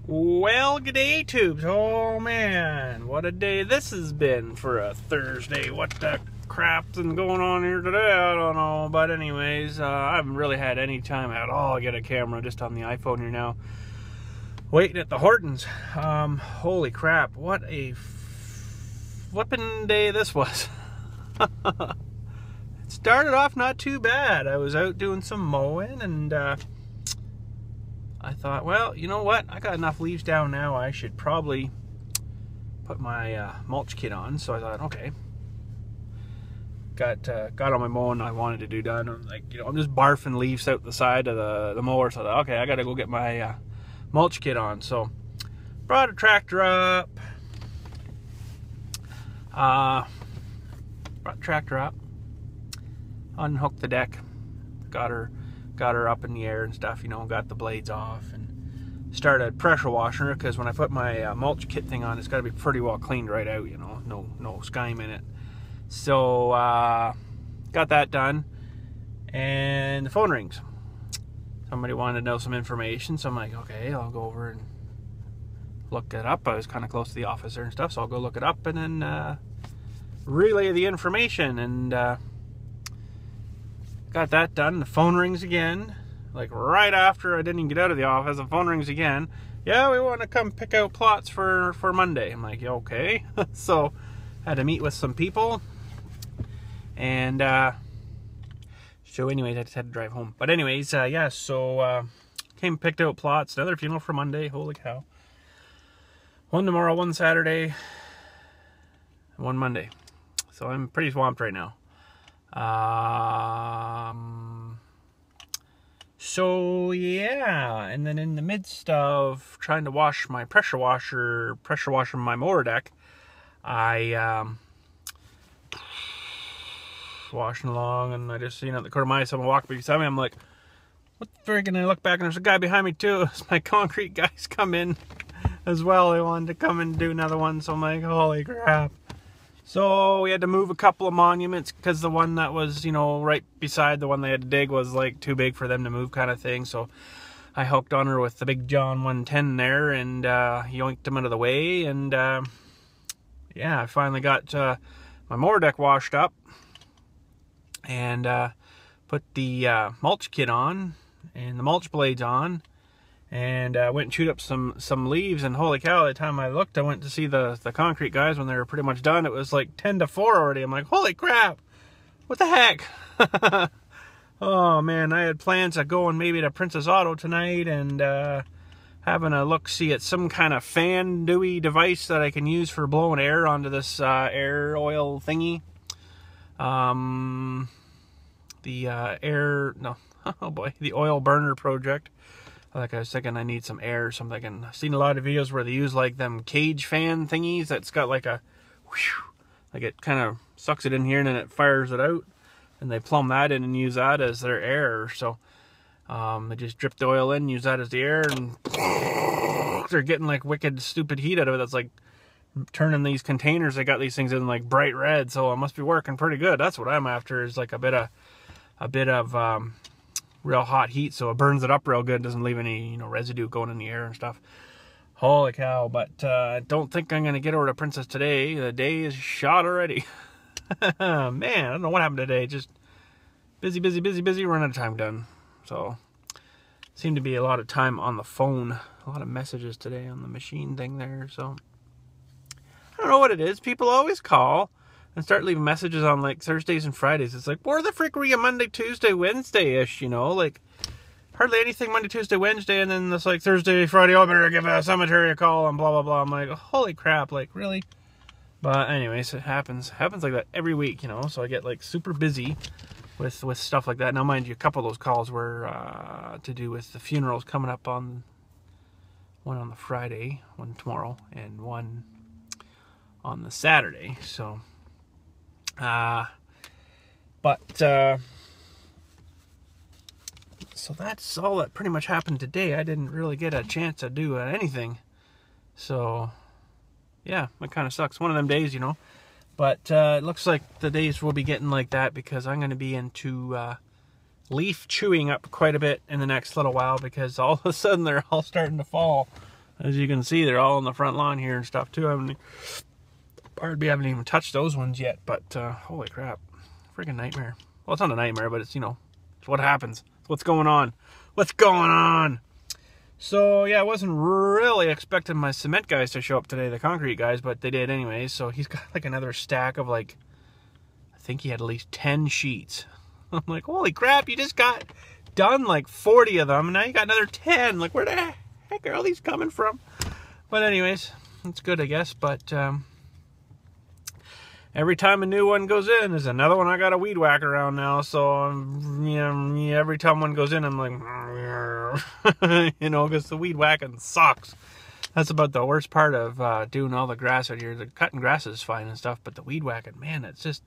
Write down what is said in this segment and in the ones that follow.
Well, g'day, tubes. Oh man, what a day this has been for a Thursday. What the crap's been going on here today? I don't know. But anyways, I haven't really had any time at all to get a camera, just on the iPhone here now. Waiting at the Hortons. Holy crap, what a flippin' day this was. It started off not too bad. I was out doing some mowing and I thought, well, you know what? I got enough leaves down now. I should probably put my mulch kit on. So I thought, okay. Got all my mowing I wanted to do done. I'm like, I'm just barfing leaves out the side of the mower. So I thought, okay, I got to go get my mulch kit on. So brought a tractor up. Unhooked the deck. Got her up in the air and stuff, got the blades off and started pressure washing her, because when I put my mulch kit thing on, it's got to be pretty well cleaned right out, no skime in it. So got that done, and the phone rings. Somebody wanted to know some information, so I'm like, okay, I'll go over and look it up. I was kind of close to the office there and stuff, so I'll go look it up and then relay the information. And got that done. The phone rings again, like right after I didn't even get out of the office. The phone rings again. Yeah, we want to come pick out plots for Monday. I'm like, okay. So I had to meet with some people, and so anyways, I just had to drive home. But anyways, yeah, so came picked out plots. Another funeral for Monday. Holy cow. One tomorrow, one Saturday, one Monday. So I'm pretty swamped right now. So yeah, and then in the midst of trying to wash my pressure washing my mower deck, I washing along, and I just at the corner of my eye, someone walked beside me. I'm like, what the frick? And I look back, and there's a guy behind me too. It's my concrete guys come in as well. They wanted to come and do another one, so I'm like, holy crap. So we had to move a couple of monuments, because the one that was, right beside the one they had to dig was like too big for them to move, kind of thing. So I hooked on her with the big John 110 there, and yoinked them out of the way. And yeah, I finally got my mower deck washed up, and put the mulch kit on and the mulch blades on, and went and chewed up some leaves. And holy cow, by the time I looked, I went to see the concrete guys when they were pretty much done. It was like 10 to 4 already. I'm like, holy crap, what the heck? Oh man, I had plans of going maybe to Princess Auto tonight and having a look-see at some kind of fan dewy device that I can use for blowing air onto this air oil thingy. The oil burner project. Like I was thinking I need some air or something. And I've seen a lot of videos where they use like them cage fan thingies that's got like a whew, like it kind of sucks it in here and then it fires it out, and they plumb that in and use that as their air. So they just drip the oil in, use that as the air, and they're getting like wicked stupid heat out of it. That's like turning these containers they got these things in like bright red. So it must be working pretty good. That's what I'm after, is like a bit of real hot heat, so it burns it up real good, doesn't leave any residue going in the air and stuff. Holy cow. But I don't think I'm gonna get over to Princess today. The day is shot already. Man, I don't know what happened today. Just busy, running out of time done. So seemed to be a lot of time on the phone, a lot of messages today on the machine thing there. So I don't know what it is. People always call and start leaving messages on like Thursdays and Fridays. It's like, where the frick were you Monday, Tuesday, Wednesday-ish, like hardly anything Monday, Tuesday, Wednesday, and then it's like Thursday, Friday, oh, I better give a cemetery a call and blah, blah, blah. I'm like, holy crap, like, really? But anyways, it happens like that every week, so I get like super busy with stuff like that. Now, mind you, a couple of those calls were to do with the funerals coming up, one on the Friday, one tomorrow, and one on the Saturday, so so that's all that pretty much happened today. I didn't really get a chance to do anything, so yeah, it kind of sucks. One of them days, but it looks like the days will be getting like that, because I'm going to be into leaf chewing up quite a bit in the next little while, because all of a sudden they're all starting to fall. As you can see, they're all on the front lawn here and stuff too. We haven't even touched those ones yet, but holy crap, freaking nightmare. Well, it's not a nightmare, but it's, you know, it's what happens. It's what's going on. What's going on? So yeah, I wasn't really expecting my cement guys to show up today, the concrete guys, but they did anyways. So he's got like another stack of like, I think he had at least 10 sheets. I'm like, holy crap, you just got done like 40 of them, and now you got another 10. Like, where the heck are all these coming from? But anyways, it's good, I guess. But every time a new one goes in, there's another one I got to weed whack around now. So every time one goes in, I'm like, you know, because the weed whacking sucks. That's about the worst part of doing all the grass out here. The cutting grass is fine and stuff, but the weed whacking, man, it just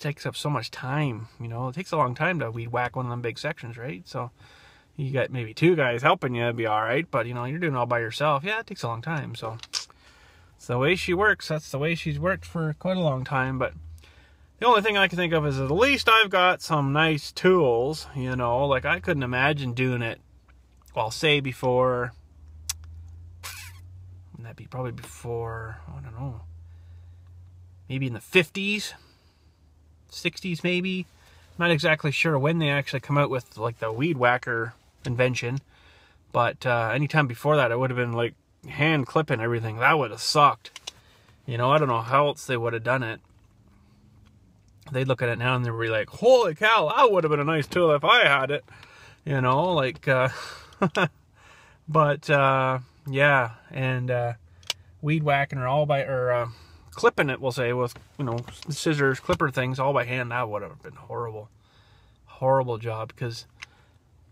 takes up so much time. You know, it takes a long time to weed whack one of them big sections, right? So you got maybe 2 guys helping you, it'd be all right. But you know, you're doing it all by yourself. Yeah, it takes a long time. So it's the way she works. That's the way she's worked for quite a long time. But the only thing I can think of is at least I've got some nice tools, you know. Like, I couldn't imagine doing it, well, say before, wouldn't that be probably before, I don't know, maybe in the 50s, 60s maybe. Not exactly sure when they actually come out with, like, the weed whacker invention. But anytime before that, it would have been, like, hand clipping everything. That would have sucked. You know, I don't know how else they would have done it. They'd look at it now and they'd be like, holy cow, that would have been a nice tool if I had it. You know, like, but, yeah, and weed whacking or all by, or clipping it, we'll say, with, you know, scissors, clipper things, all by hand, that would have been horrible. Horrible job, because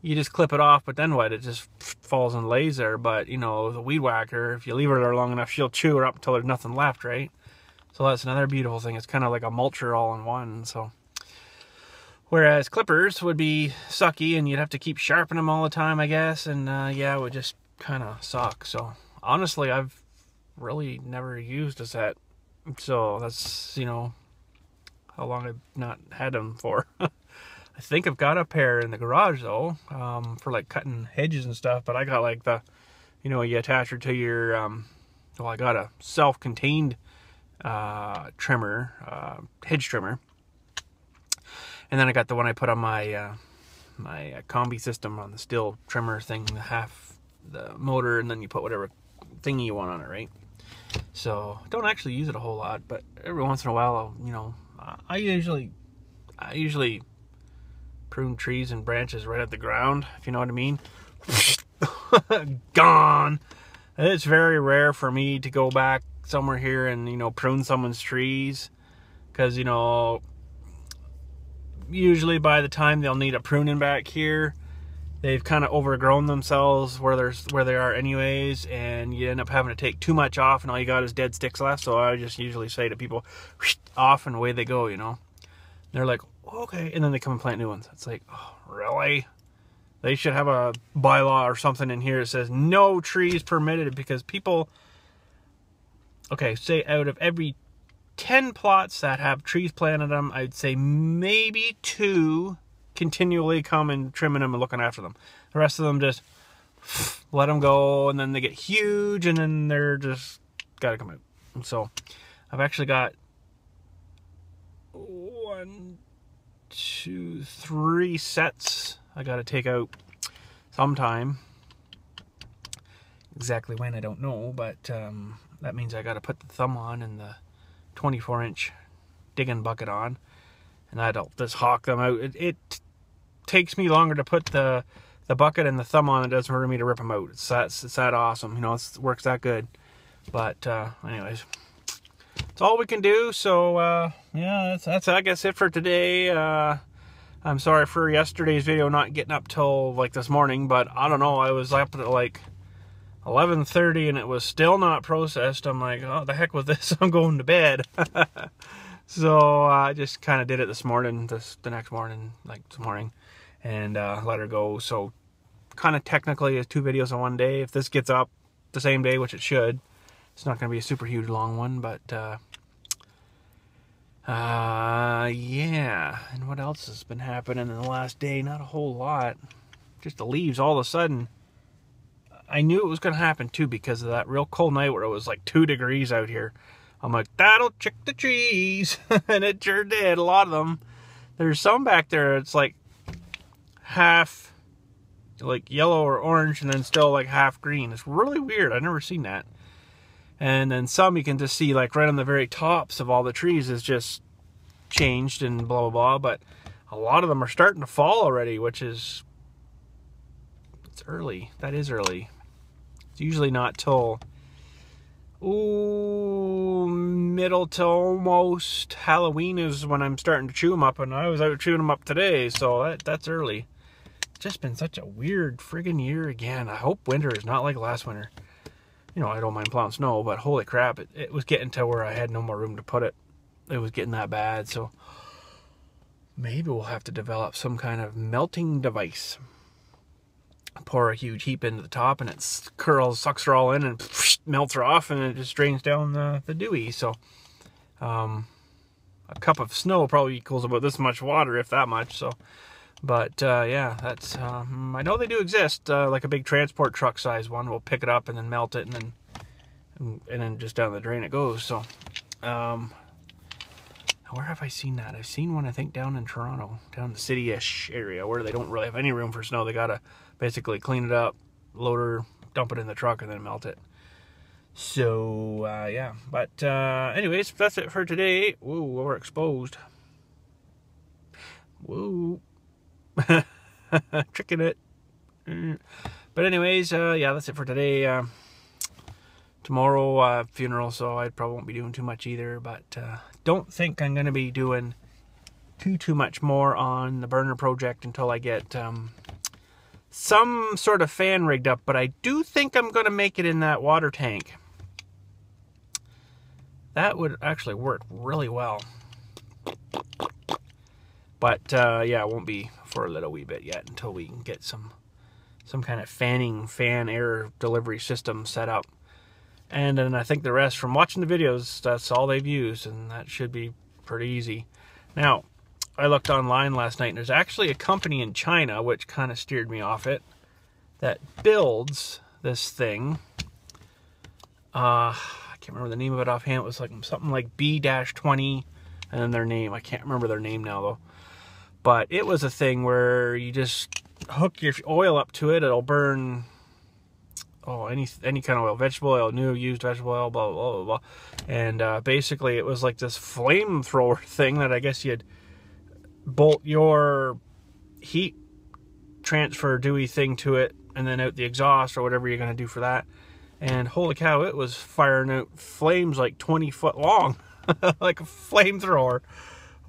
you just clip it off, but then what? It just falls and lays there. But, you know, the weed whacker, if you leave her there long enough, she'll chew her up until there's nothing left, right? So that's another beautiful thing. It's kind of like a mulcher all in one. So, whereas clippers would be sucky and you'd have to keep sharpening them all the time, I guess. And yeah, it would just kind of suck. So honestly, I've really never used a set. So that's, you know, how long I've not had them for. I think I've got a pair in the garage though, for like cutting hedges and stuff. But I got like the, you know, you attach her to your, well, I got a self-contained trimmer, hedge trimmer, and then I got the one I put on my my combi system on the steel trimmer thing, the motor, and then you put whatever thingy you want on it, right? So I don't actually use it a whole lot, but every once in a while, I'll, you know, I usually prune trees and branches right at the ground, if you know what I mean. Gone. It's very rare for me to go back somewhere here and, you know, prune someone's trees, because, you know, usually by the time they'll need a pruning back here, they've kind of overgrown themselves where they are anyways, and you end up having to take too much off and all you got is dead sticks left. So I just usually say to people, off, and away they go, you know. And they're like, okay, and then they come and plant new ones. It's like, oh, really? They should have a bylaw or something in here that says no trees permitted, because people, okay, say out of every 10 plots that have trees planted them, I'd say maybe 2 continually come and trimming them and looking after them. The rest of them just let them go, and then they get huge, and then they're just gotta come out. And so I've actually got 1, 2, 3 sets I gotta take out sometime. Exactly when, I don't know, but that means I gotta put the thumb on and the 24-inch digging bucket on, and I'll just hawk them out. It takes me longer to put the bucket and the thumb on than it does for me to rip them out. It's that awesome, you know. It works that good. But anyways, that's all we can do. So yeah, that's I guess it for today. I'm sorry for yesterday's video not getting up till like this morning, but I don't know, I was up at like 11:30 and it was still not processed. I'm like, oh, the heck with this, I'm going to bed. So I just kind of did it this morning, the next morning, like this morning, and let her go. So kind of technically it's 2 videos in one day. If this gets up the same day, which it should, it's not going to be a super huge long one, but yeah. And what else has been happening in the last day? Not a whole lot. Just the leaves all of a sudden. I knew it was going to happen too because of that real cold night where it was like 2 degrees out here. I'm like, that'll chick the trees. And it sure did, a lot of them. There's some back there, it's like half like yellow or orange and then still like half green. It's really weird. I've never seen that. And then some you can just see like right on the very tops of all the trees is just changed and blah, blah, blah. But a lot of them are starting to fall already, which is, it's early. That is early. It's usually not till, middle to almost Halloween is when I'm starting to chew them up. And I was out chewing them up today, so that's early. It's just been such a weird friggin' year again. I hope winter is not like last winter. You know, I don't mind plowing snow, but holy crap, it was getting to where I had no more room to put it. It was getting that bad, so maybe we'll have to develop some kind of melting device. Pour a huge heap into the top, and it sucks her all in, and melts her off, and it just drains down the dewey. So, a cup of snow probably equals about this much water, if that much. So, but yeah, that's I know they do exist. Like a big transport truck size one, we'll pick it up and then melt it, and then just down the drain it goes. So, where have I seen that? I've seen one, I think, down in Toronto, down the city-ish area, where they don't really have any room for snow. They gotta basically clean it up, load her, dump it in the truck, and then melt it. So, yeah. But, anyways, that's it for today. Whoa, we're exposed. Whoa. Tricking it. But anyways, yeah, that's it for today. Tomorrow, funeral, so I probably won't be doing too much either. But, don't think I'm going to be doing too much more on the burner project until I get, some sort of fan rigged up, but I do think I'm going to make it in that water tank. That would actually work really well. But, yeah, it won't be for a little wee bit yet until we can get some kind of fan air delivery system set up. And then I think the rest, from watching the videos, that's all they've used, and that should be pretty easy. Now, I looked online last night, and there's actually a company in China, which kind of steered me off it, that builds this thing. I can't remember the name of it offhand. It was like something like B-20, and then their name. I can't remember their name now, though. But it was a thing where you just hook your oil up to it. It'll burn, any kind of oil, vegetable oil, new, used vegetable oil, blah, blah, blah, blah. And basically, it was like this flamethrower thing that I guess you'd bolt your heat transfer dewey thing to it and then out the exhaust or whatever you're going to do for that. And holy cow, it was firing out flames like 20 foot long, like a flamethrower.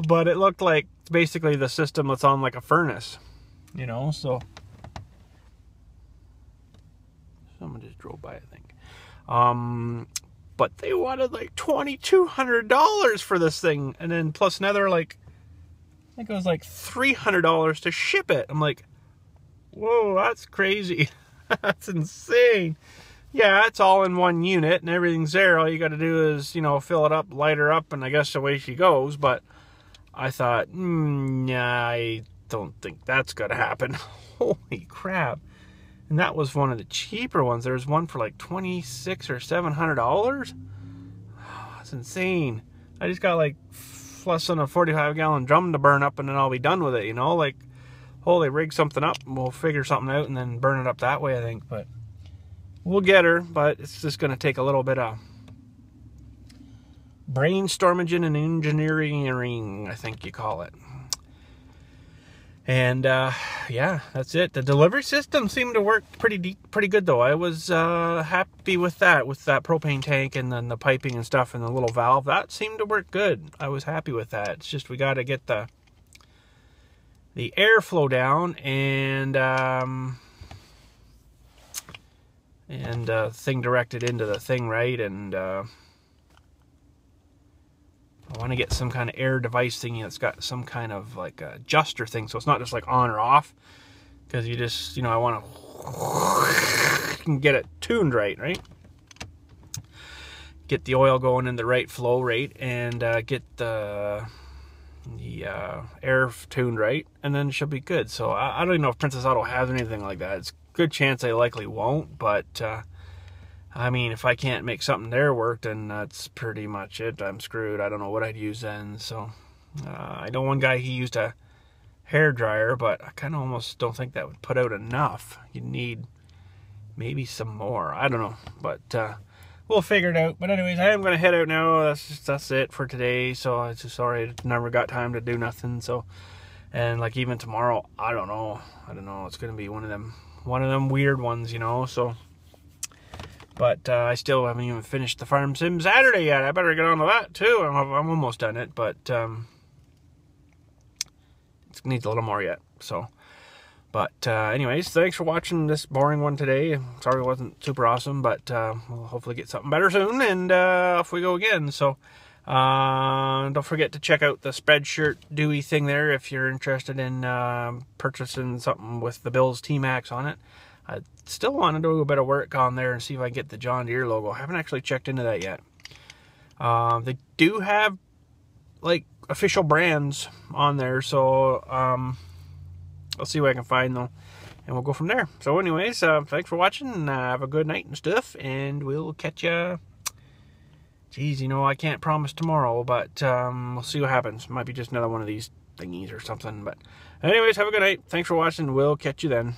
But it looked like basically the system that's on like a furnace, you know. So someone just drove by, I think. But they wanted like $2,200 for this thing, and then plus another like, I think it was like $300 to ship it. I'm like, whoa, that's crazy. That's insane. Yeah, it's all in one unit and everything's there. All you got to do is, you know, fill it up, light her up, and I guess away she goes. But I thought, nah, I don't think that's going to happen. Holy crap. And that was one of the cheaper ones. There was one for like $2,600 or $700. Oh, that's insane. I just got like less than a 45-gallon drum to burn up, and then I'll be done with it, you know? Like, holy, rig something up, and we'll figure something out and then burn it up that way, I think. But we'll get her, but it's just going to take a little bit of brainstorming and engineering, I think you call it. And yeah, that's it. The delivery system seemed to work pretty good, though. I was happy with that propane tank and then the piping and stuff and the little valve. That seemed to work good. I was happy with that. It's just we got to get the airflow down and thing directed into the thing right, and I want to get some kind of air device thingy that's got some kind of like adjuster thing, so it's not just like on or off, because you just, you know, I want to get it tuned right? Get the oil going in the right flow rate, and get the air tuned right, and then it should be good. So I don't even know if Princess Auto has anything like that. It's good chance I likely won't, but I mean, if I can't make something there work, then that's pretty much it. I'm screwed. I don't know what I'd use then. So I know one guy, he used a hair dryer, but I kind of almost don't think that would put out enough. You need maybe some more. I don't know, but we'll figure it out. But anyways, I am going to head out now. That's it for today. So I'm just sorry I never got time to do nothing. So, and like even tomorrow, I don't know. It's going to be one of them weird ones, you know. So, but I still haven't even finished the Farm Sim Saturday yet. I better get on to that too. I'm almost done it, but it needs a little more yet. So, but anyways, thanks for watching this boring one today. Sorry it wasn't super awesome, but we'll hopefully get something better soon, and off we go again. So don't forget to check out the Spreadshirt Dewey thing there if you're interested in purchasing something with the BILLSTMAXX on it. I still want to do a bit of work on there and see if I can get the John Deere logo. I haven't actually checked into that yet. They do have like official brands on there, so I'll see what I can find though, and we'll go from there. So anyways, thanks for watching, have a good night and stuff, and we'll catch ya. Geez, you know, I can't promise tomorrow, but we'll see what happens. Might be just another one of these thingies or something, but anyways, have a good night. Thanks for watching. We'll catch you then.